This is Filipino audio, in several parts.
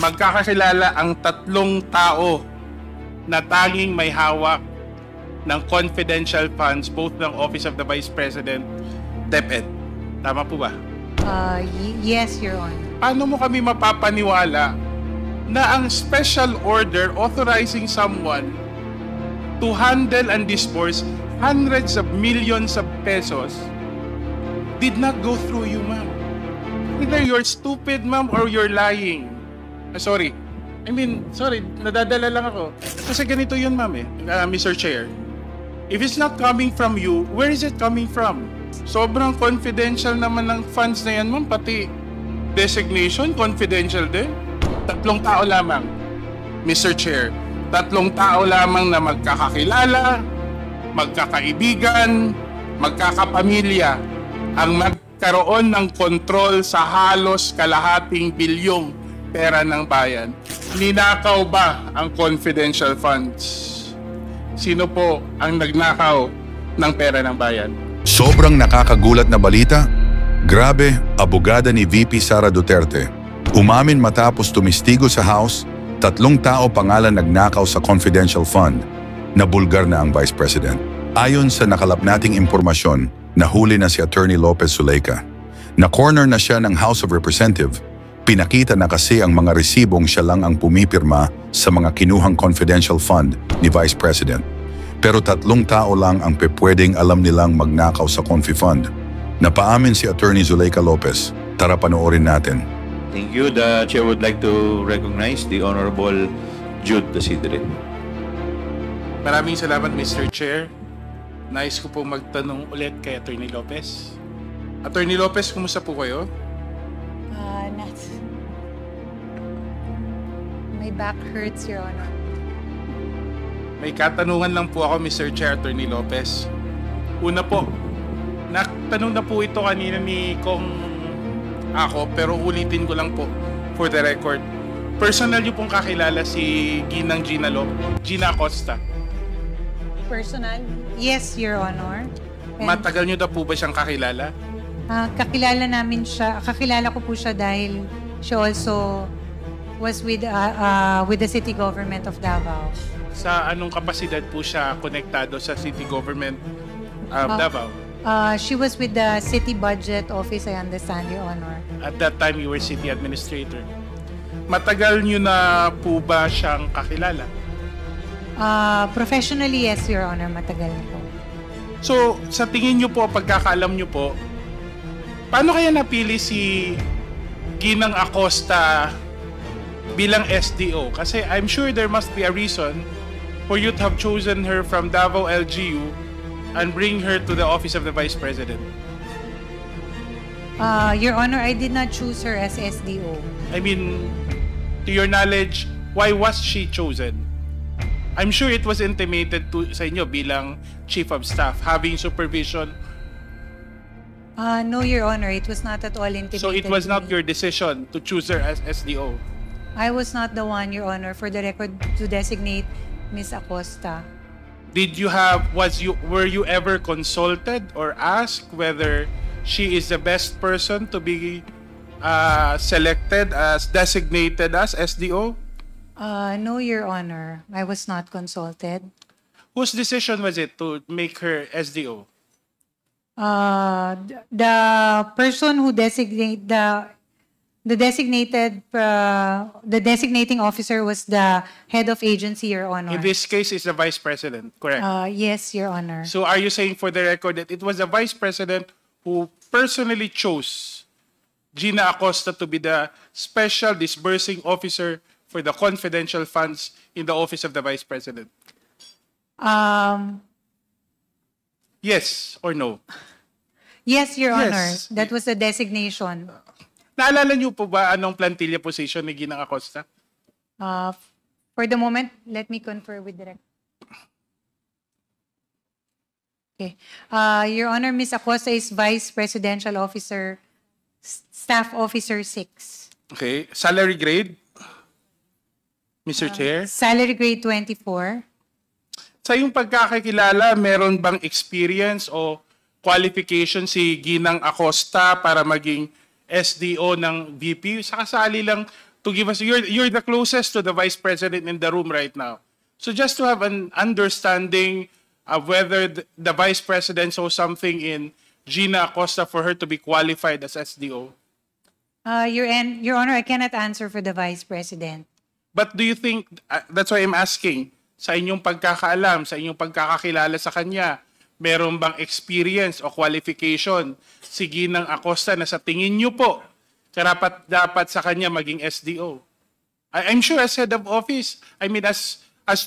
magkakakilala ang tatlong tao na tanging may hawak ng confidential funds both ng Office of the Vice President, DepEd. Tama po ba? Yes, Your Honor. Paano mo kami mapapaniwala na ang special order authorizing someone to handle and disburse hundreds of millions of pesos did not go through you, ma'am? Either you're stupid, ma'am, or you're lying. Sorry. Nadadala lang ako. Kasi ganito yun, ma'am, Mr. Chair. If it's not coming from you, where is it coming from? Sobrang confidential naman ng funds na yan, ma'am. Pati designation, confidential din. Tatlong tao lamang, Mr. Chair. Tatlong tao lamang na magkakakilala, magkakaibigan, magkakapamilya ang magkaroon ng kontrol sa halos kalahating bilyong pera ng bayan. Ninakaw ba ang confidential funds? Sino po ang nagnakaw ng pera ng bayan? Sobrang nakakagulat na balita. Grabe, abogada ni VP Sara Duterte. Umamin matapos tumistigo sa House, tatlong tao pangalan nagnakaw sa confidential fund. Nabulgar na ang Vice President. Ayon sa nakalap nating impormasyon, nahuli na si Attorney Lopez Zuleica. Na-corner na siya ng House of Representatives. Pinakita na kasi ang mga resibong siya lang ang pumipirma sa mga kinuhang confidential fund ni Vice President. Pero tatlong tao lang ang pwedeng alam nilang magnakaw sa Confi Fund. Napaamin si Attorney Zuleica Lopez. Tara panoorin natin. Thank you. The Chair would like to recognize the Honorable Jude Dasidre. Maraming salamat, Mr. Chair. Nais ko po magtanong ulit kay Attorney Lopez. Attorney Lopez, kumusta po kayo? My back hurts, Your Honor. May katanungan lang po ako, Mr. Chair, Attorney Lopez. Una po, natanong na po ito kanina ni Kong ako, pero ulitin ko lang po for the record. Personal niyo pong kakilala si Ginang Gina Acosta? Personal? Yes, Your Honor. Matagal niyo na po ba siyang kakilala? Kakilala ko po siya dahil she also was with the city government of Davao. Sa anong kapasidad po siya konektado sa city government of Davao? She was with the city budget office, I understand, Your Honor. At that time, you were city administrator. Matagal niyo na po ba siyang kakilala? Professionally, yes, Your Honor. Matagal na po. So, sa tingin niyo po, pagkakaalam niyo po, paano kaya napili si Ginang Acosta bilang SDO? Kasi I'm sure there must be a reason for you to have chosen her from Davao LGU and bring her to the Office of the Vice President. Your Honor, I did not choose her as SDO. I mean, to your knowledge, why was she chosen? I'm sure it was intimated to sa inyo bilang Chief of Staff, having supervision. No, Your Honor, it was not at all intimated. So it was not your decision to choose her as SDO? I was not the one, Your Honor, for the record, to designate Ms. Acosta. Were you ever consulted or asked whether she is the best person to be selected as designated as SDO? No, Your Honor, I was not consulted. Whose decision was it to make her SDO? The person who the designating officer was the head of agency, Your Honor. In this case, it's the Vice President, correct? Yes, Your Honor. So are you saying for the record that it was the Vice President who personally chose Gina Acosta to be the special disbursing officer for the confidential funds in the Office of the Vice President? Yes or no? Yes, Your Honor. Yes. That was the designation. Naalala niyo po ba anong plantilla position ni Ginang Acosta? For the moment, let me confer with Direct. Okay. Your Honor, Ms. Acosta is Vice Presidential Officer, Staff Officer 6. Okay. Salary grade? Mr. Chair? Salary grade 24. Sa iyong pagkakakilala, meron bang experience o qualification si Ginang Acosta para maging SDO ng VP? Sa kasali lang to give us, you're the closest to the Vice President in the room right now. So just to have an understanding of whether the Vice President saw something in Gina Acosta for her to be qualified as SDO. Your Honor, I cannot answer for the Vice President. But do you think, that's why I'm asking, sa inyong pagkakaalam, sa inyong pagkakakilala sa kanya, meron bang experience o qualification si Ginang Acosta na sa tingin niyo po, dapat sa kanya maging SDO? I'm sure as head of office, I mean as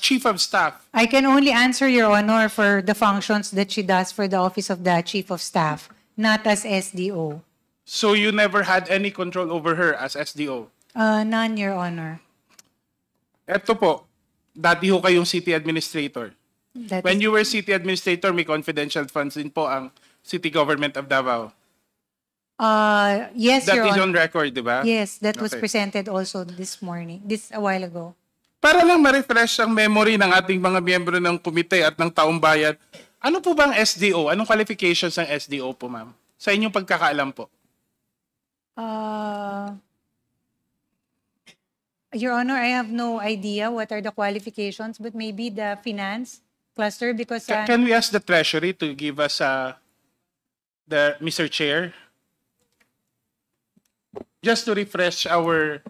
Chief of Staff. I can only answer, Your Honor, for the functions that she does for the Office of the Chief of Staff, not as SDO. So you never had any control over her as SDO? None, Your Honor. Eto po, dati ho kayong city administrator. When you were city administrator, may confidential funds din po ang city government of Davao. Yes, That Your is Honor. on record, di ba? Yes, that was Okay. presented also a while ago. Para lang ma-refresh ang memory ng ating mga miyembro ng komite at ng taong bayan, ano po bang SDO? Anong qualifications ng SDO po, ma'am? Sa inyong pagkakaalam po. Your Honor, I have no idea what are the qualifications, but maybe the finance cluster because Can we ask the Treasury to give us Mr. Chair? Just to refresh our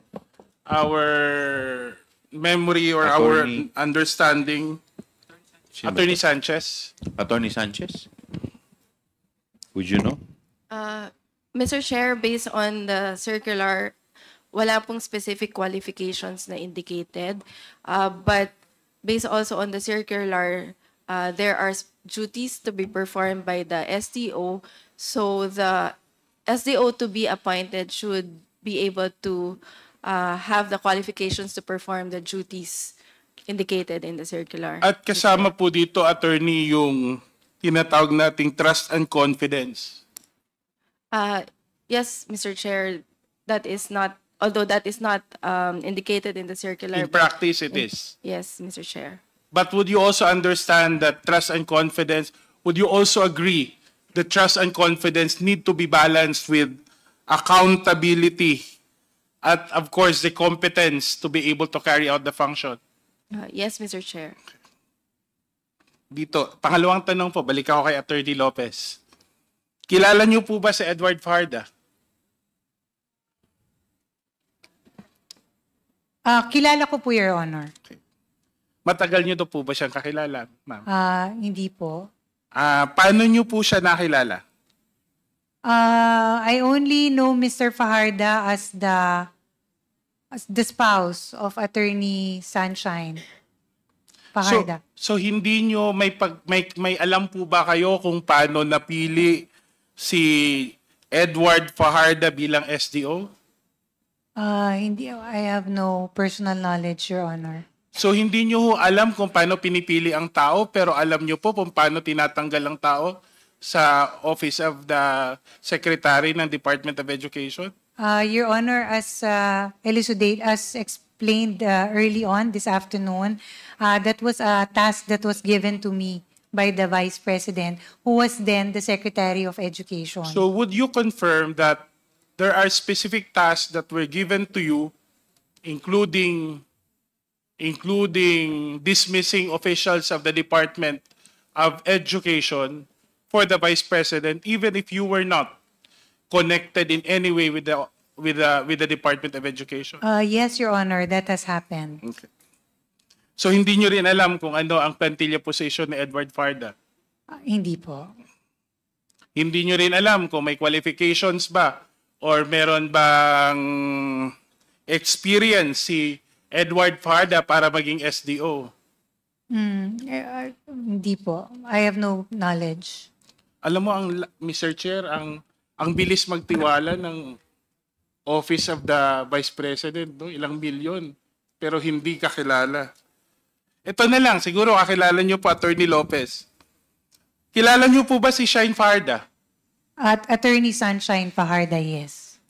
memory or Attorney. our understanding. Attorney Sanchez. Attorney Sanchez? Would you know? Mr. Chair, based on the circular, wala pong specific qualifications na indicated. But based also on the circular, there are duties to be performed by the SDO. So the SDO to be appointed should be able to have the qualifications to perform the duties indicated in the circular. At kasama po dito, attorney, yung tinatawag nating trust and confidence. Yes, Mr. Chair, that is not, although that is not indicated in the circular. In practice, it is. Yes, Mr. Chair. But would you also understand that trust and confidence, would you also agree that trust and confidence need to be balanced with accountability at, of course, the competence to be able to carry out the function? Yes, Mr. Chair. Dito, pangalawang tanong po, balik ako kay Attorney Lopez. Kilala niyo po ba si Edward Fajarda? Kilala ko po, Your Honor. Matagal niyo to po ba siyang kakilala, ma'am? Hindi po. Paano niyo po siya nakilala? I only know Mr. Fajarda as the spouse of Attorney Sunshine Fajarda. So hindi niyo may alam po ba kayo kung paano napili si Edward Fajarda bilang SDO? Hindi, I have no personal knowledge, Your Honor. So hindi niyo alam kung paano pinipili ang tao, pero alam niyo po kung paano tinatanggal ang tao sa Office of the Secretary ng Department of Education? Your Honor, as explained early on this afternoon, that was a task that was given to me by the Vice President, who was then the Secretary of Education. So would you confirm that there are specific tasks that were given to you, including dismissing officials of the Department of Education for the Vice President, even if you were not connected in any way with the Department of Education? Yes, Your Honor, that has happened. Okay. So hindi nyo rin alam kung ano ang plantilla position ni Edward Fajarda? Hindi po. Hindi nyo rin alam kung may qualifications ba or meron bang experience si Edward Fajarda para maging SDO? Hindi po. I have no knowledge. Alam mo, Mr. Chair, ang bilis magtiwala ng Office of the Vice President, no? Ilang milyon, pero hindi kakilala. Ito na lang, siguro kakilala niyo po, Attorney Lopez. Kilala niyo po ba si Shine Fajarda? At Attorney Sunshine Fajarda, yes.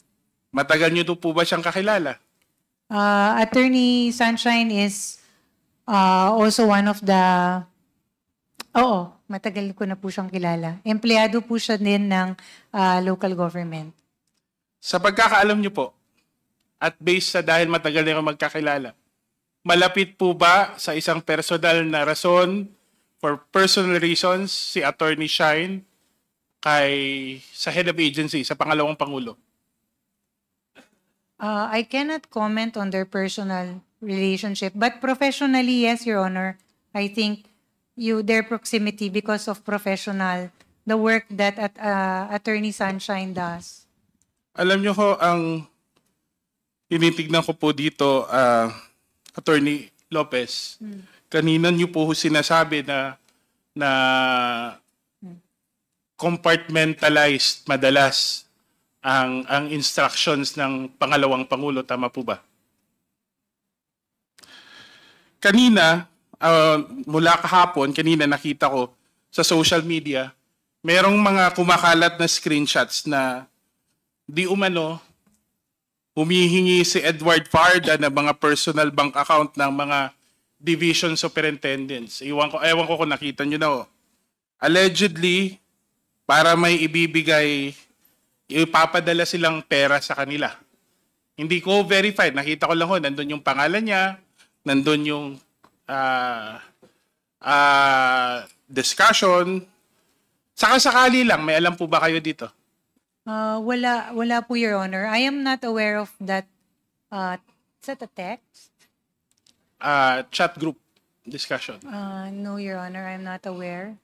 Matagal niyo po ba siyang kakilala? Attorney Sunshine is also one of the... Oo, matagal ko na po siyang kilala. Empleyado po siya din ng local government. Sa pagkakaalam niyo po, at based sa dahil matagal na kayo magkakilala, malapit po ba sa isang personal na rason for personal reasons si Attorney Shine sa head of agency, sa pangalawang Pangulo? I cannot comment on their personal relationship, but professionally, yes, Your Honor. I think their proximity because of the work that Attorney Sunshine does. Alam niyo ho, ang tinitignan ko po dito, Attorney Lopez, kanina niyo po sinasabi na compartmentalized madalas ang instructions ng pangalawang Pangulo. Tama po ba? Kanina, mula kahapon, kanina nakita ko sa social media, merong mga kumakalat na screenshots na di umano humihingi si Edward Farda ng mga personal bank account ng mga division superintendents. Ewan ko kung nakita nyo na ho. Allegedly, para may ipapadala silang pera sa kanila. Hindi ko verified. Nakita ko lang ho, nandun yung pangalan niya, nandun yung discussion. Saka-sakali lang, may alam po ba kayo dito? Wala po, Your Honor. I am not aware of that. Is that a text? Chat group discussion. No, Your Honor, I'm not aware.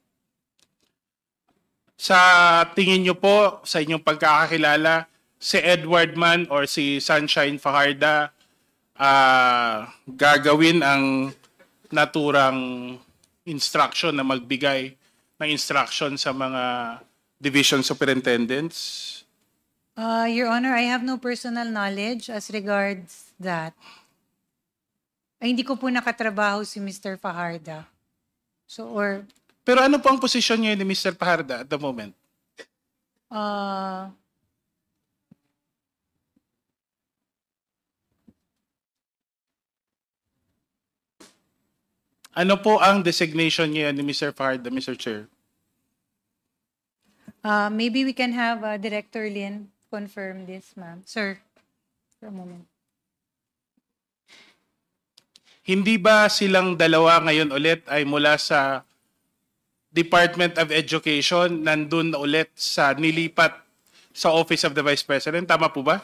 Sa tingin nyo po, sa inyong pagkakakilala, si Edward man or si Sunshine Fajarda gagawin ang naturang instruction na magbigay ng instruction sa mga division superintendents? Your Honor, I have no personal knowledge as regards that. Ay, hindi ko po nakatrabaho si Mr. Fajarda. Pero ano po ang posisyon niyo ni Mr. Fajarda at the moment? Ano po ang designation niya ni Mr. Fajarda, Mr. Chair? Maybe we can have Director Lin confirm this, ma'am. Sir, for a moment. Hindi ba silang dalawa ngayon ulit ay mula sa Department of Education nandun na ulit sa nilipat sa Office of the Vice President? Tama po ba?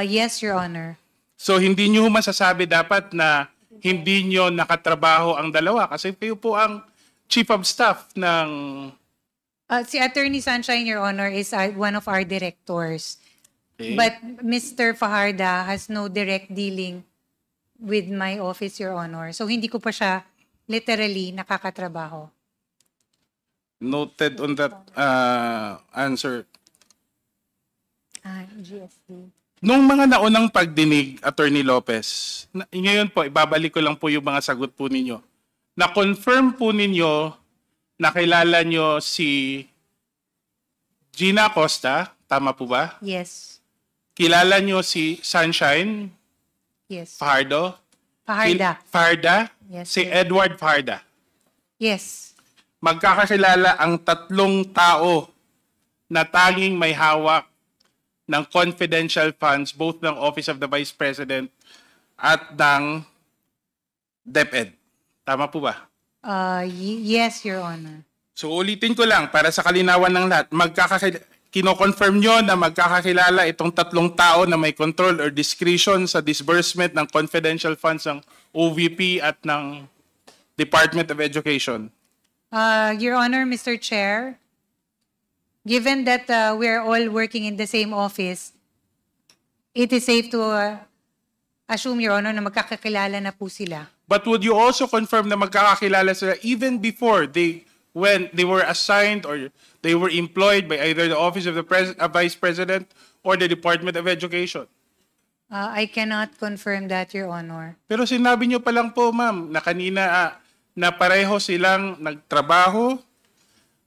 Yes, Your Honor. So hindi nyo masasabi dapat na hindi nyo nakatrabaho ang dalawa kasi kayo po ang Chief of Staff ng... Si Attorney Sunshine, Your Honor, is one of our directors. Okay. But Mr. Fajarda has no direct dealing with my office, Your Honor. So hindi ko pa siya literally nakakatrabaho. Noted on that answer. GSD. Nung mga naunang pagdinig, Attorney Lopez, ngayon po, ibabalik ko lang po yung mga sagot po ninyo. Na-confirm po ninyo, nakilala nyo si Gina Acosta, tama po ba? Yes. Kilala nyo si Sunshine Yes. Fajardo? Fajarda. Yes, Si yes. Edward Fajarda. Yes. Magkakakilala ang tatlong tao na tanging may hawak ng confidential funds both ng Office of the Vice President at ng DepEd. Tama po ba? Yes, Your Honor. So ulitin ko lang para sa kalinawan ng lahat, kino-confirm nyo na magkakakilala itong tatlong tao na may control or discretion sa disbursement ng confidential funds ng OVP at ng Department of Education. Your Honor, Mr. Chair, given that we're all working in the same office, it is safe to assume, Your Honor, na magkakakilala na po sila. But would you also confirm na magkakakilala sila even before when they were assigned or they were employed by either the Office of the Vice President or the Department of Education? I cannot confirm that, Your Honor. Pero sinabi niyo pa lang po, ma'am, na kanina na pareho silang nagtrabaho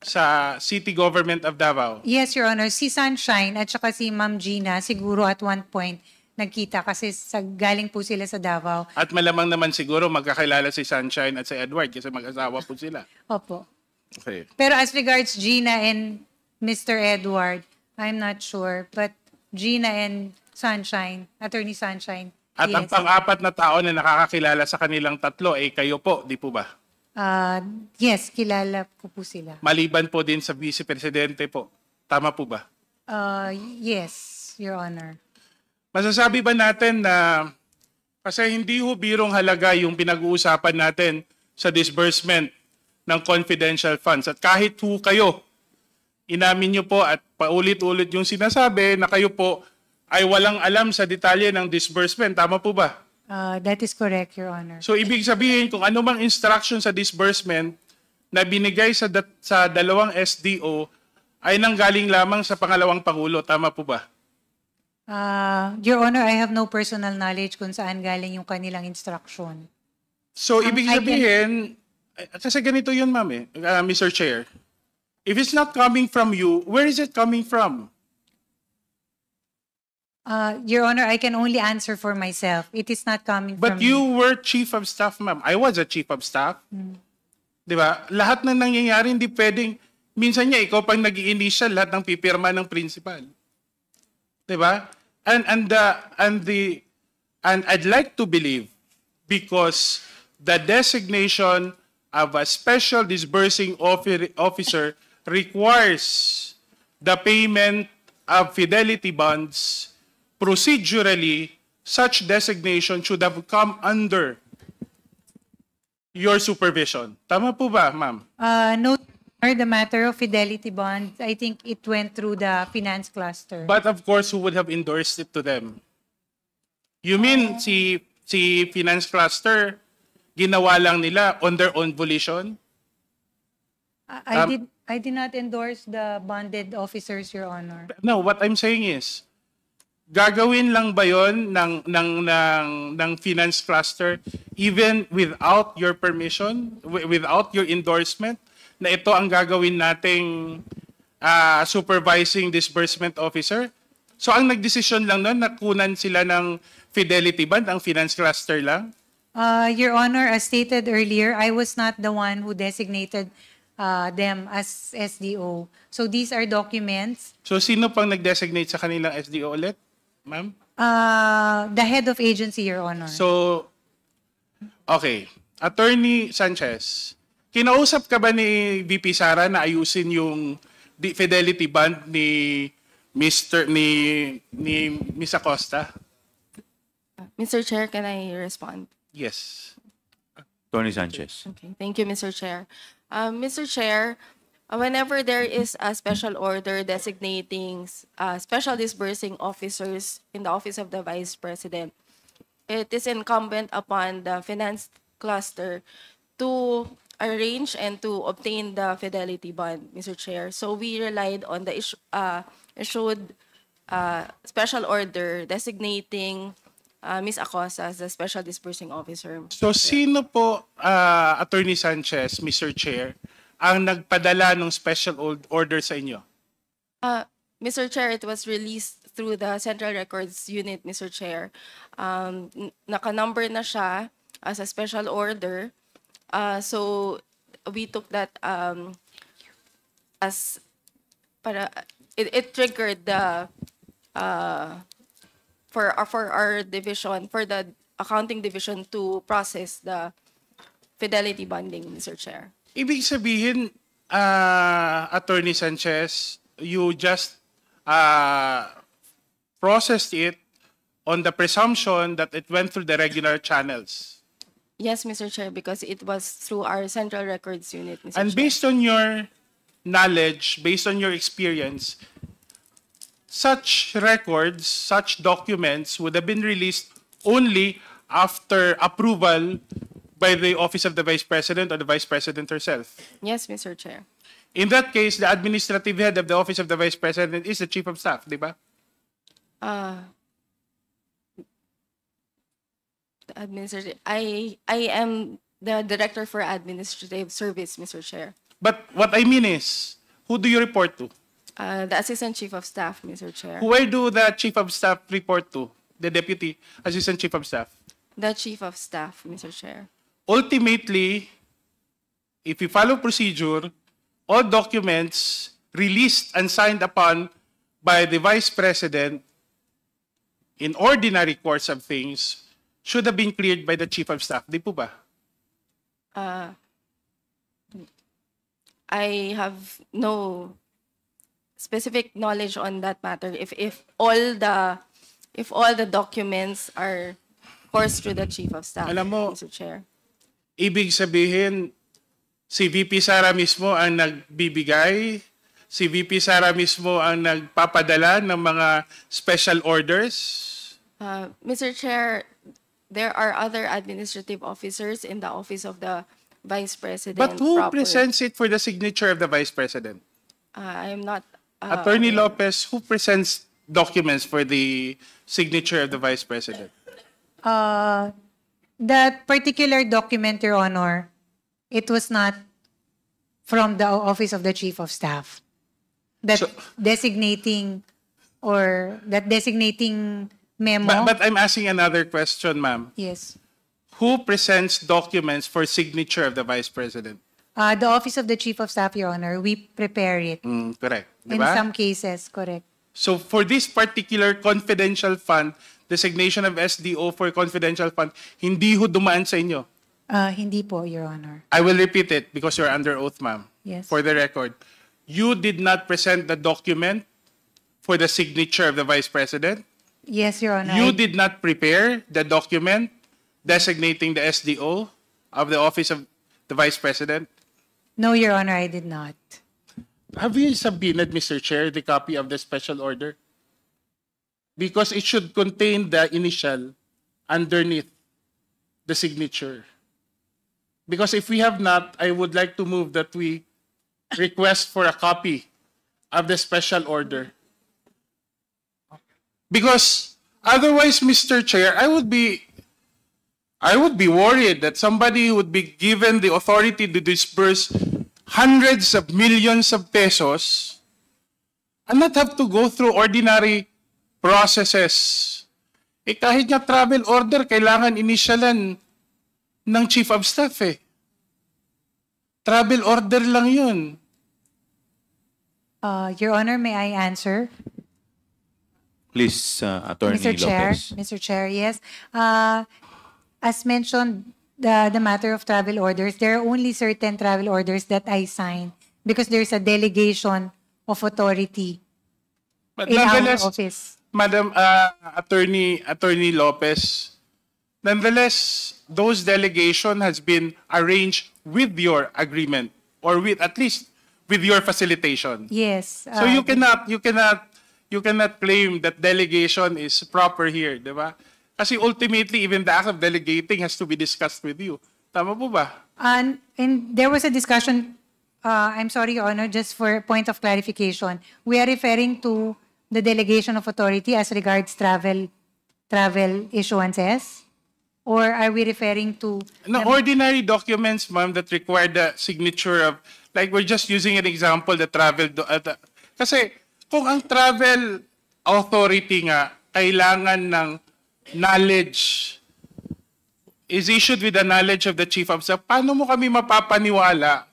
sa City Government of Davao. Yes, Your Honor. Si Sunshine at saka si Ma'am Gina siguro at one point nagkita kasi galing po sila sa Davao. At malamang naman siguro magkakilala si Sunshine at si Edward kasi mag-asawa po sila. Opo. Okay. Pero as regards Gina and Mr. Edward, I'm not sure. But Gina and Sunshine, Attorney Sunshine. At ang pang-apat na tao na nakakakilala sa kanilang tatlo ay kayo po, di po ba? Yes, kilala ko po sila. Maliban po din sa Vice Presidente po. Tama po ba? Yes, Your Honor. Masasabi ba natin na kasi hindi ho birong halaga yung pinag-uusapan natin sa disbursement ng confidential funds. At kahit ho kayo, inamin nyo po at paulit-ulit yung sinasabi na kayo po ay walang alam sa detalye ng disbursement. Tama po ba? That is correct, Your Honor. So ibig sabihin kung ano mang instruction sa disbursement na binigay sa dalawang SDO ay nanggaling lamang sa pangalawang Pangulo. Tama po ba? Your Honor, I have no personal knowledge kung saan galing yung kanilang instruction. So ibig sabihin, kasi ganito yun ma'am Mr. Chair. If it's not coming from you, where is it coming from? Your Honor, I can only answer for myself. It is not coming from But you were Chief of Staff, ma'am. I was a Chief of Staff. Di ba? Lahat na nangyayari, hindi pwedeng, minsan niya, ikaw pang nag-i-initial, lahat ng pipirma ng principal. Di ba? And I'd like to believe, because the designation of a special disbursing officer requires the payment of fidelity bonds. Procedurally, such designation should have come under your supervision. Tama po ba, ma'am? No, the matter of fidelity bonds, I think it went through the finance cluster. But of course, who would have endorsed it to them? You mean si finance cluster, ginawa lang nila on their own volition? I did not endorse the bonded officers, Your Honor. No, what I'm saying is, gagawin lang ba yon ng finance cluster even without your permission, without your endorsement, na ito ang gagawin nating supervising disbursement officer? So ang nagdesisyon lang nun, nakunan sila ng fidelity bond, ang finance cluster lang? Your Honor, as stated earlier, I was not the one who designated them as SDO. So these are documents. So sino pang nag-designate sa kanilang SDO ulit, ma'am? The head of agency, Your Honor. So, okay. Attorney Sanchez, kinausap ka ba ni VP Sara na ayusin yung fidelity bond ni Miss Acosta? Mr. Chair, can I respond? Yes. Tony Sanchez. Okay, thank you, Mr. Chair. Mr. Chair, whenever there is a special order designating special disbursing officers in the Office of the Vice President, it is incumbent upon the finance cluster to arrange and to obtain the fidelity bond, Mr. Chair. So we relied on the issued special order designating Ms. Acosta as the special disbursing officer. So sino po, Attorney Sanchez, Mr. Chair, ang nagpadala ng special order sa inyo? Mr. Chair, it was released through the Central Records Unit, Mr. Chair. Naka-number na siya as a special order. So we took that as para it triggered the for our division, for the accounting division to process the fidelity bonding, Mr. Chair. Ibig sabihin, Attorney Sanchez, you just processed it on the presumption that it went through the regular channels. Yes, Mr. Chair, because it was through our Central Records Unit, Mr. And Chair. based on your knowledge, based on your experience, such records, such documents would have been released only after approval by the Office of the Vice President or the Vice President herself. Yes, Mr. Chair. In that case, the administrative head of the Office of the Vice President is the Chief of Staff, di ba? The administrative, I am the Director for Administrative Service, Mr. Chair. But what I mean is, who do you report to? The Assistant Chief of Staff, Mr. Chair. Where do the Chief of Staff report to? The Deputy Assistant Chief of Staff? The Chief of Staff, Mr. Chair. Ultimately, if you follow procedure, all documents released and signed upon by the Vice President in ordinary course of things, should have been cleared by the Chief of Staff. Di po ba? I have no specific knowledge on that matter. If all the documents are coursed through the Chief of Staff, Alam mo, Mr. Chair. Ibig sabihin, si VP Sara mismo ang nagbibigay, si VP Sara mismo ang nagpapadala ng mga special orders. Mr. Chair, there are other administrative officers in the office of the Vice President. But who proper. presents it for the signature of the Vice President? I am not... Attorney Lopez, who presents documents for the signature of the Vice President? That particular document, Your Honor, it was not from the office of the Chief of Staff. That designating memo. But I'm asking another question, ma'am. Yes. Who presents documents for signature of the Vice President? The office of the Chief of Staff, Your Honor, we prepare it. Correct. In Diba? some cases, correct. So for this particular confidential fund, designation of SDO for confidential fund, hindi ho dumaan sa inyo. Hindi po, Your Honor. I will repeat it because you're under oath, ma'am. Yes. For the record. You did not present the document for the signature of the Vice President. Yes, Your Honor. You did not prepare the document designating the SDO of the office of the Vice President. No, Your Honor, I did not. Have you subpoenaed, Mr. Chair, the copy of the special order? Because it should contain the initial underneath the signature. Because if we have not, I would like to move that we request for a copy of the special order. Because otherwise, Mr. Chair, I would be worried that somebody would be given the authority to disburse hundreds of millions of pesos and not have to go through ordinary processes. Kahit nga travel order, kailangan initialan ng Chief of Staff eh. Travel order lang yun. Your Honor, may I answer? Please, Attorney Mr. Chair, Lopez. Mr. Chair, yes. As mentioned, the matter of travel orders, there are only certain travel orders that I sign because there's a delegation of authority But in our nonetheless, office. Madam Attorney Lopez, nonetheless, those delegation has been arranged with your agreement or with at least with your facilitation. Yes. So you cannot claim that delegation is proper here, di ba? Kasi ultimately, even the act of delegating has to be discussed with you. Tama po ba? And there was a discussion, I'm sorry, Your Honor, just for point of clarification. We are referring to the delegation of authority as regards travel issuances? Or are we referring to... No, ordinary documents, ma'am, that require the signature of, like we're just using an example, the travel... kasi kung ang travel authority nga, kailangan ng knowledge, is issued with the knowledge of the Chief of Staff, paano mo kami mapapaniwala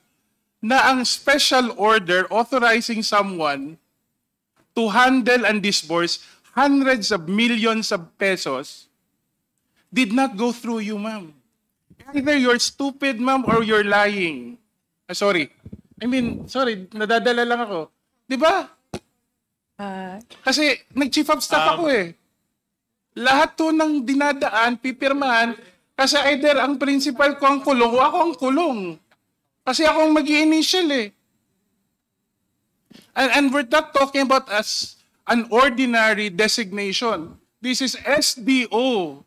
na ang special order authorizing someone to handle and disburse hundreds of millions of pesos did not go through you, ma'am? Either you're stupid, ma'am, or you're lying. Sorry, nadadala lang ako. Di ba? Kasi nag-Chief of Staff ako eh. Lahat to ng dinadaan, pipirmahan, kasi either ang principal ko ang kulong o ako ang kulong. Kasi ako ang mag-i-initial eh. And we're not talking about as an ordinary designation. This is SDO.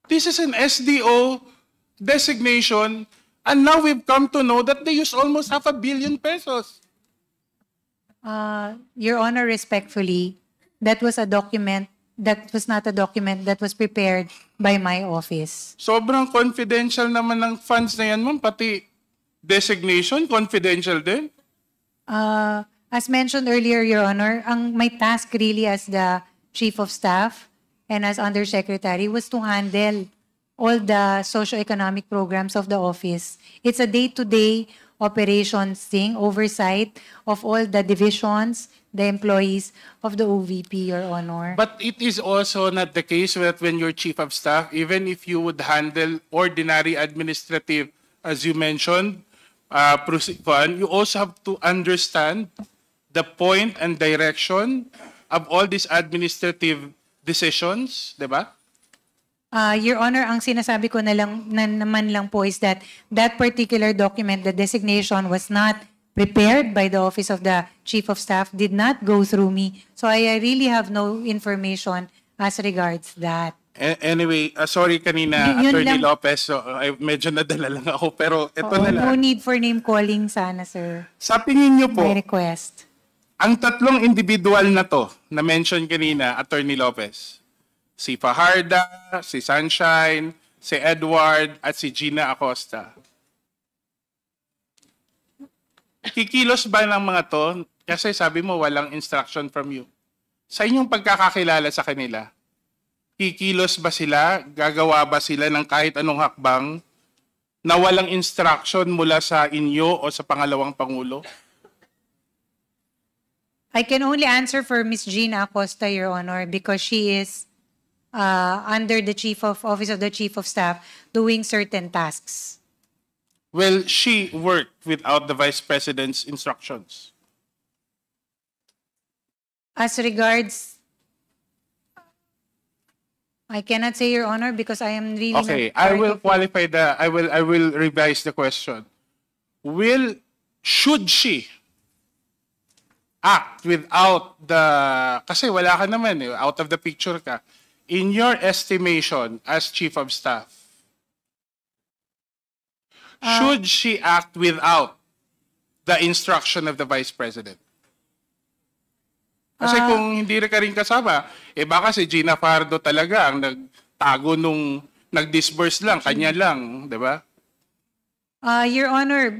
This is an SDO designation, and now we've come to know that they use almost 500 million pesos. Your Honor, respectfully, that was a document, that was not a document that was prepared by my office. Sobrang confidential naman ng funds na yan, ma'am. Pati designation, confidential din. As mentioned earlier, Your Honor, my task really as the Chief of Staff and as Undersecretary was to handle all the socio-economic programs of the office. It's a day-to-day operations thing, oversight of all the divisions, the employees of the OVP, Your Honor. But it is also not the case that when you're chief of staff, even if you would handle ordinary administrative, as you mentioned, you also have to understand the point and direction of all these administrative decisions, di ba? Your Honor, ang sinasabi ko naman lang po is that that particular document, the designation was not prepared by the Office of the Chief of Staff, did not go through me. So I really have no information as regards that. Anyway, sorry kanina, Yun Attorney lang. Lopez, so medyo nadala lang ako, pero ito Oo, na lang. no need for name calling sana, sir. Sa tingin niyo po, My request. ang tatlong individual na to, na mention kanina, Attorney Lopez, si Fajarda, si Sunshine, si Edward, at si Gina Acosta. Kikilos ba ng mga to? Kasi sabi mo, walang instruction from you. Sa inyong pagkakakilala sa kanila, kikilos ba sila? Gagawa ba sila ng kahit anong hakbang na walang instruction mula sa inyo o sa pangalawang Pangulo? I can only answer for Ms. Gina Acosta, Your Honor, because she is under the Office of the Chief of Staff doing certain tasks. Well, she worked without the Vice President's instructions. As regards, I cannot say, Your Honor, because I am really Okay, not I part will of it. qualify I will revise the question. Should she act without kasi wala ka naman out of the picture ka. In your estimation as Chief of Staff, should she act without the instruction of the Vice President? Kasi kung hindi ka rin kasama, baka si Gina Fajardo talaga ang nagtago nung nag-disburse lang, kanya lang, di ba? Your Honor,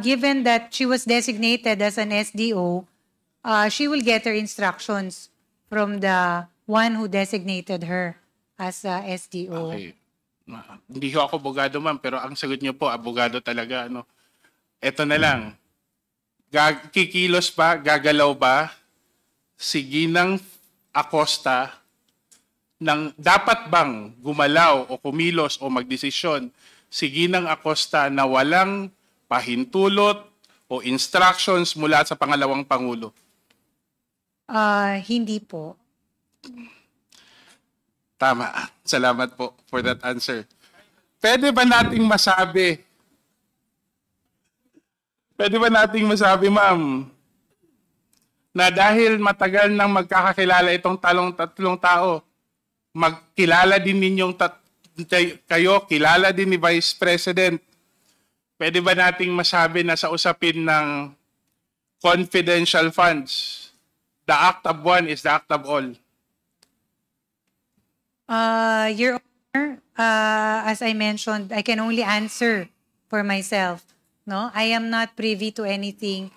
given that she was designated as an SDO, she will get her instructions from the one who designated her as SDO. Okay. Hindi ko ako abogado, ma'am, pero ang sagot niyo po, abogado talaga. Ano? Ito na lang. Kikilos ba, gagalaw ba si Ginang Acosta dapat bang gumalaw o kumilos o magdesisyon si Ginang Acosta na walang pahintulot o instructions mula sa pangalawang Pangulo? Hindi po. Tama. Salamat po for that answer. Pwede ba nating masabi, ma'am, na dahil matagal nang magkakakilala itong tatlong tao, magkilala din ninyong kayo, kilala din ni Vice President, pwede ba nating masabi na sa usapin ng confidential funds, the act of one is the act of all? Your Honor, as I mentioned, I can only answer for myself. No, I am not privy to anything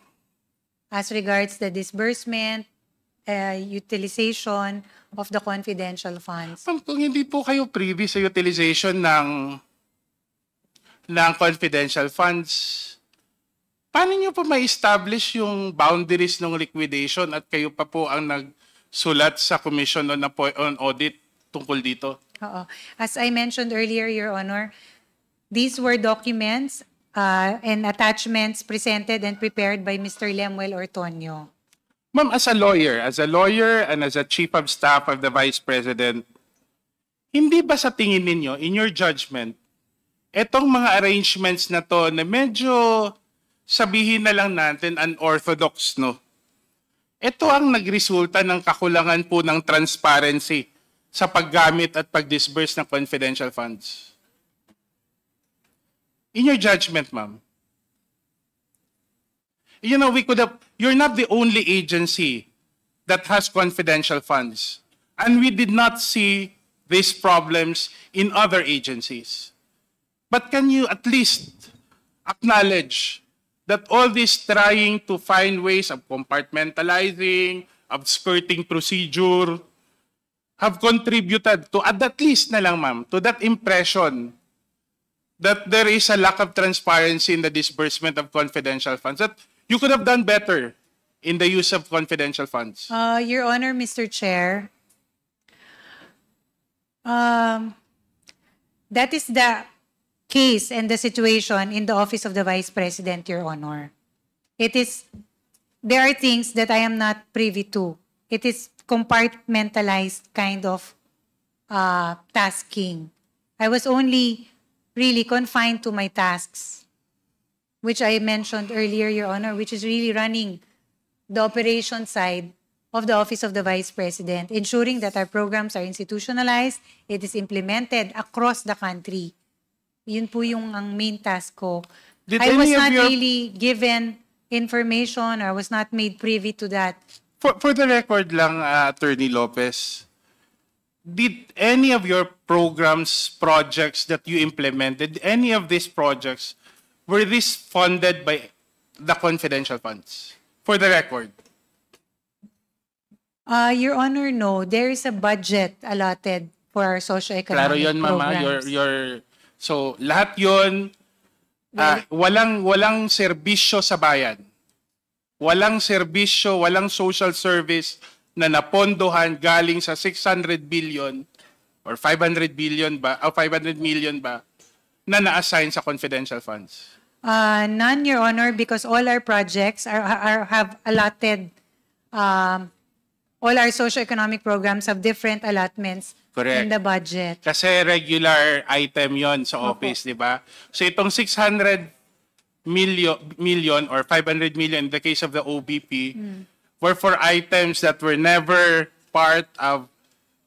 as regards the disbursement, utilization of the confidential funds. Ma'am, kung hindi po kayo privy sa utilization ng confidential funds, paano nyo po ma-establish yung boundaries ng liquidation at kayo pa po ang nagsulat sa Commission on Audit tungkol dito? Oo. As I mentioned earlier, Your Honor, these were documents and attachments presented and prepared by Mr. Lemuel Ortonio. Ma'am, as a lawyer and as a Chief of Staff of the Vice President, hindi ba sa tingin ninyo, in your judgment, etong mga arrangements na to na medyo sabihin na lang natin unorthodox, no? Ito ang nagresulta ng kakulangan po ng transparency sa paggamit at pag-disburse ng confidential funds. In your judgment, ma'am, you know, you're not the only agency that has confidential funds. And we did not see these problems in other agencies. But can you at least acknowledge that all this trying to find ways of compartmentalizing, of skirting procedure, have contributed to, at least na lang, ma'am, to that impression that there is a lack of transparency in the disbursement of confidential funds, that you could have done better in the use of confidential funds? Your Honor, Mr. Chair, that is the case and the situation in the Office of the Vice President, Your Honor. There are things that I am not privy to. It is compartmentalized kind of tasking. I was only really confined to my tasks, which I mentioned earlier, Your Honor, which is really running the operation side of the Office of the Vice President, ensuring that our programs are institutionalized, it is implemented across the country. Yun po yung ang main task ko. I was not really given information or was not made privy to that. For the record lang, Attorney Lopez, did any of your programs, projects that you implemented, any of these projects, were these funded by the confidential funds? For the record. Your Honor, no. There is a budget allotted for our socio-economic Klaro yun, Mama. programs. So, lahat yun, walang serbisyo sa bayan. Walang serbisyo, walang social service na napondohan galing sa 600 billion or 500 billion ba, o 500 million ba, na na-assign sa confidential funds? None, Your Honor, because all our projects have allotted, all our socio-economic programs have different allotments Correct. in the budget. Kasi regular item yon sa office, di ba? So itong 600 million or 500 million in the case of the OBP were for items that were never part of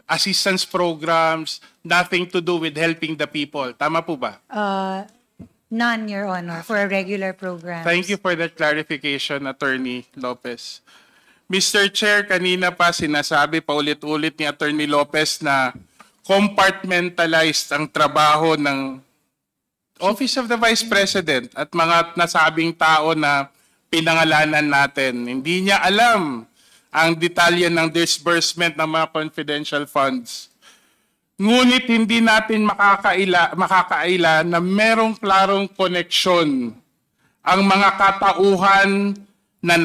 assistance programs, nothing to do with helping the people. Tama po ba? None, Your Honor, for a regular program. Thank you for that clarification, Attorney Lopez. Mr. Chair, kanina pa sinasabi pa ulit-ulit ni Attorney Lopez na compartmentalized ang trabaho ng Office of the Vice President at mga nasabing tao na pinangalanan natin. Hindi niya alam ang detalye ng disbursement ng mga confidential funds. Ngunit hindi natin makakaila na merong klarong koneksyon ang mga katauhan na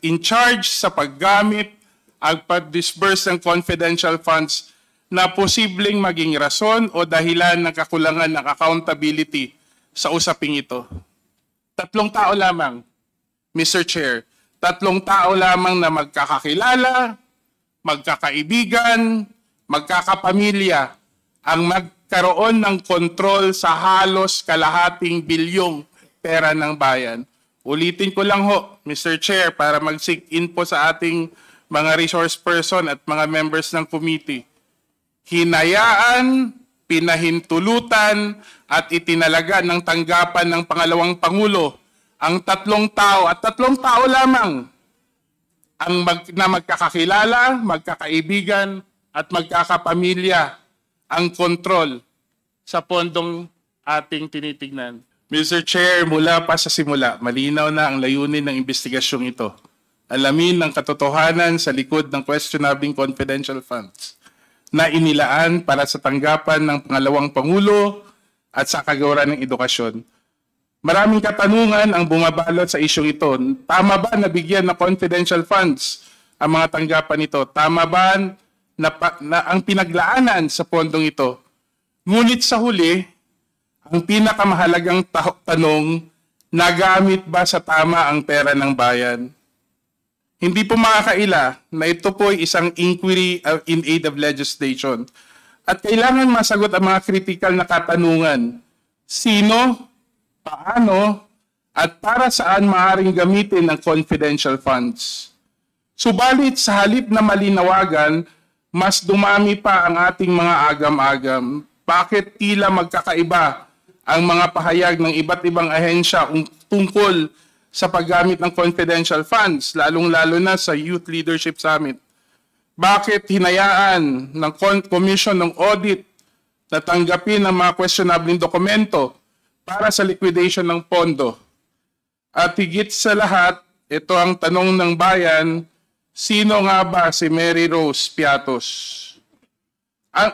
in charge sa paggamit at pag-disburse ng confidential funds na posibleng maging rason o dahilan ng kakulangan ng accountability sa usaping ito. 3 tao lamang, Mr. Chair, 3 tao lamang na magkakakilala, magkakaibigan, magkakapamilya ang magkaroon ng kontrol sa halos kalahating bilyong pera ng bayan. Ulitin ko lang ho, Mr. Chair, para mag-sink in po sa ating mga resource person at mga members ng committee. Hinayaan, pinahintulutan, at itinalaga ng tanggapan ng pangalawang Pangulo ang 3 tao at 3 tao lamang ang na magkakakilala, magkakaibigan, at magkakapamilya ang kontrol sa pondong ating tinitignan. Mr. Chair, mula pa sa simula, malinaw na ang layunin ng investigasyong ito. Alamin ang katotohanan sa likod ng questionabling confidential funds na inilaan para sa tanggapan ng pangalawang Pangulo at sa kagawaran ng edukasyon. Maraming katanungan ang bumabalot sa isyong ito. Tama ba na bigyan ng confidential funds ang mga tanggapan ito? Tama ba na ang pinaglaanan sa pondong ito? Ngunit sa huli, ang pinakamahalagang tanong, nagamit ba sa tama ang pera ng bayan? Hindi po makakaila na ito po ay isang inquiry in aid of legislation. At kailangan masagot ang mga critical na katanungan. Sino, paano, at para saan maaaring gamitin ang confidential funds? Subalit sa halip na malinawagan, mas dumami pa ang ating mga agam-agam. Bakit tila magkakaiba ang mga pahayag ng iba't ibang ahensya tungkol sa paggamit ng confidential funds, lalong-lalo na sa Youth Leadership Summit? Bakit hinayaan ng Commission ng Audit na tanggapin ang mga questionable dokumento para sa liquidation ng pondo? At higit sa lahat, ito ang tanong ng bayan, sino nga ba si Mary Rose Piatos?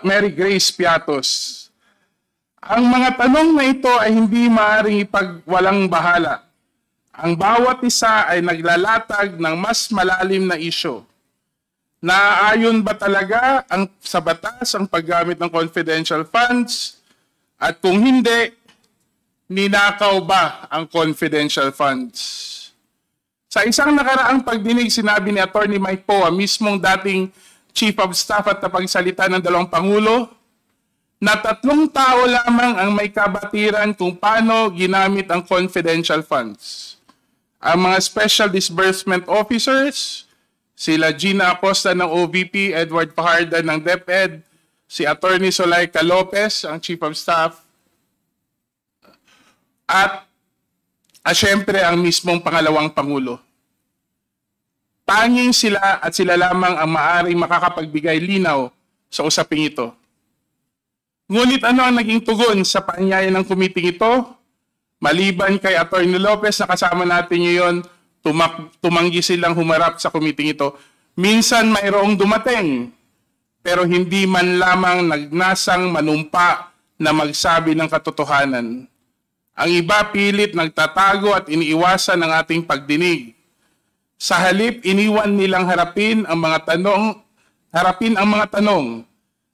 Mary Grace Piatos, Ang mga tanong na ito ay hindi maaaring ipagwalang bahala. Ang bawat isa ay naglalatag ng mas malalim na isyu. Naaayon ba talaga sa batas ang paggamit ng confidential funds? At kung hindi, ninakaw ba ang confidential funds? Sa isang nakaraang pagdinig, sinabi ni Atty. Mike Poa, mismong dating Chief of Staff at tapagsalita ng dalawang Pangulo, na 3 tao lamang ang may kabatiran kung paano ginamit ang confidential funds. Ang mga Special Disbursement Officers, sila Gina Acosta ng OVP, Edward Fajarda ng DepEd, si Atty. Zulaika Lopez, ang Chief of Staff, at syempre ang mismong pangalawang Pangulo. Tanging sila at sila lamang ang maaaring makakapagbigay linaw sa usaping ito. Ngunit ano ang naging tugon sa paanyaya ng committee ito? Maliban kay Atty. Lopez na kasama natin ngayon, tumanggi silang humarap sa committee ito. Minsan mayroong dumating, pero hindi man lamang nagnasang manumpa na magsabi ng katotohanan. Ang iba pilit nagtatago at iniiwasan ng ating pagdinig. Sa halip, iniwan nilang harapin ang mga tanong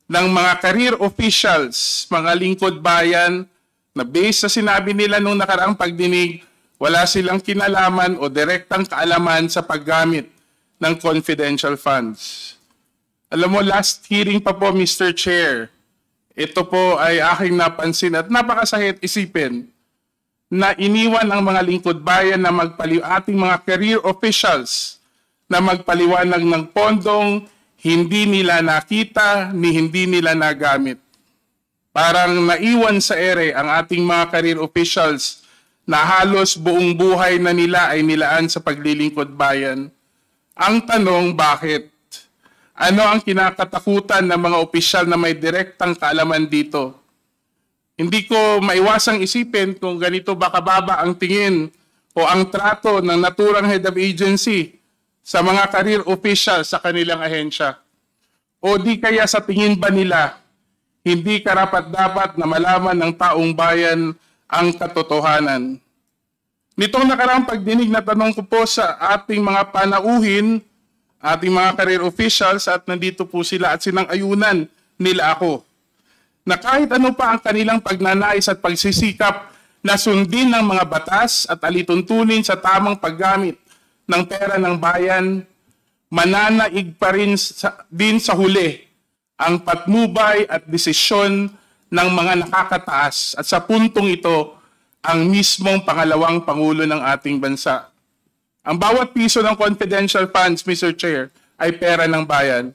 ng mga career officials, mga lingkod bayan, na based sa sinabi nila nung nakaraang pagdinig, wala silang kinalaman o direktang kaalaman sa paggamit ng confidential funds. Alam mo, last hearing pa po, Mr. Chair, ito po ay aking napansin at napakasakit isipin na iniwan ang mga lingkod bayan na ating mga career officials na magpaliwanag ng pondong hindi nila nakita ni hindi nila nagamit. Parang naiwan sa ere ang ating mga career officials na halos buong buhay na nila ay nilaan sa paglilingkod bayan. Ang tanong, bakit? Ano ang kinakatakutan ng mga opisyal na may direktang kaalaman dito? Hindi ko maiwasang isipin kung ganito ba kababa ang tingin o ang trato ng naturang head of agency sa mga career officials sa kanilang ahensya. O di kaya sa tingin ba nila, hindi karapat-dapat na malaman ng taong bayan ang katotohanan? Nitong nakaraang pagdinig na tanong ko po sa ating mga panauhin, ating mga career officials, at nandito po sila at sinang-ayunan nila ako, na kahit ano pa ang kanilang pagnanais at pagsisikap na sundin ng mga batas at alituntunin sa tamang paggamit ng pera ng bayan, mananaig pa rin din sa huli ang patnubay at desisyon ng mga nakakataas at sa puntong ito ang mismong pangalawang Pangulo ng ating bansa. Ang bawat piso ng confidential funds, Mr. Chair, ay pera ng bayan.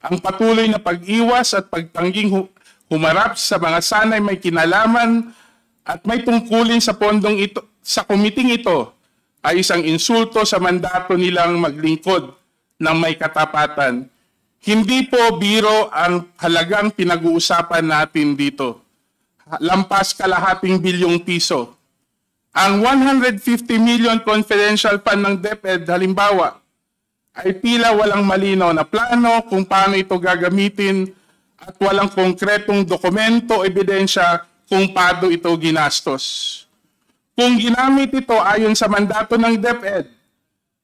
Ang patuloy na pag-iwas at pagtangging humarap sa mga sanay may kinalaman at may tungkulin sa pondong ito, sa komiting ito, ay isang insulto sa mandato nilang maglingkod ng may katapatan. Hindi po biro ang halagang pinag-uusapan natin dito. Lampas kalahating bilyong piso. Ang 150 million confidential fund ng DepEd, halimbawa, ay tila walang malinaw na plano kung paano ito gagamitin at walang konkretong dokumento o ebidensya kung paano ito ginastos. Kung ginamit ito ayon sa mandato ng DepEd,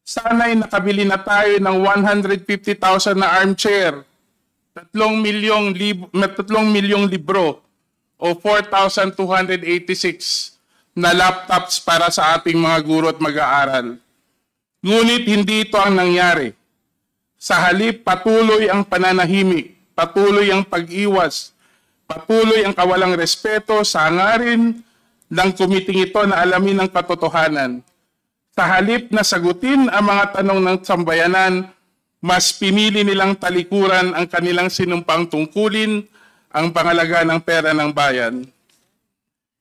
sana'y nakabili na tayo ng 150,000 na armchair, 3 milyong libro o 4,286 na laptops para sa ating mga guro at mag-aaral. Ngunit hindi ito ang nangyari. Sa halip, patuloy ang pananahimik, patuloy ang pag-iwas, patuloy ang kawalang respeto sa hangarin ng komiting ito na alamin ang katotohanan. Sa halip na sagutin ang mga tanong ng sambayanan, mas pinili nilang talikuran ang kanilang sinumpang tungkulin, ang pangalaga ng pera ng bayan.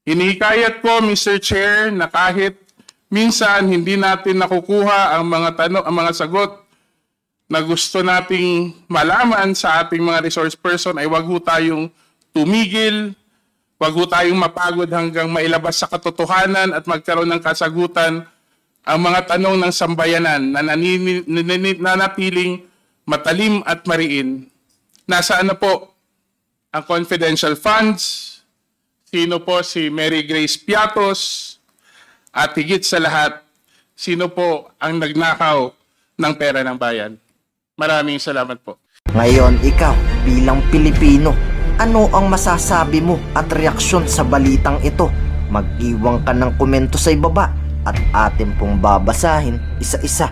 Hinihikayat ko, Mr. Chair, na kahit minsan hindi natin nakukuha ang mga sagot na gusto nating malaman sa ating mga resource person, ay wag ho tayong tumigil, wag ho tayong mapagod hanggang mailabas sa katotohanan at magkaroon ng kasagutan ang mga tanong ng sambayanan na nanatiling matalim at mariin. Nasaan na po ang confidential funds? sino po si Mary Grace Piatos, at higit sa lahat, sino po ang nagnakaw ng pera ng bayan. Maraming salamat po. Ngayon, ikaw bilang Pilipino, ano ang masasabi mo at reaksyon sa balitang ito? Mag-iwan ka ng komento sa ibaba at atin pong babasahin isa-isa.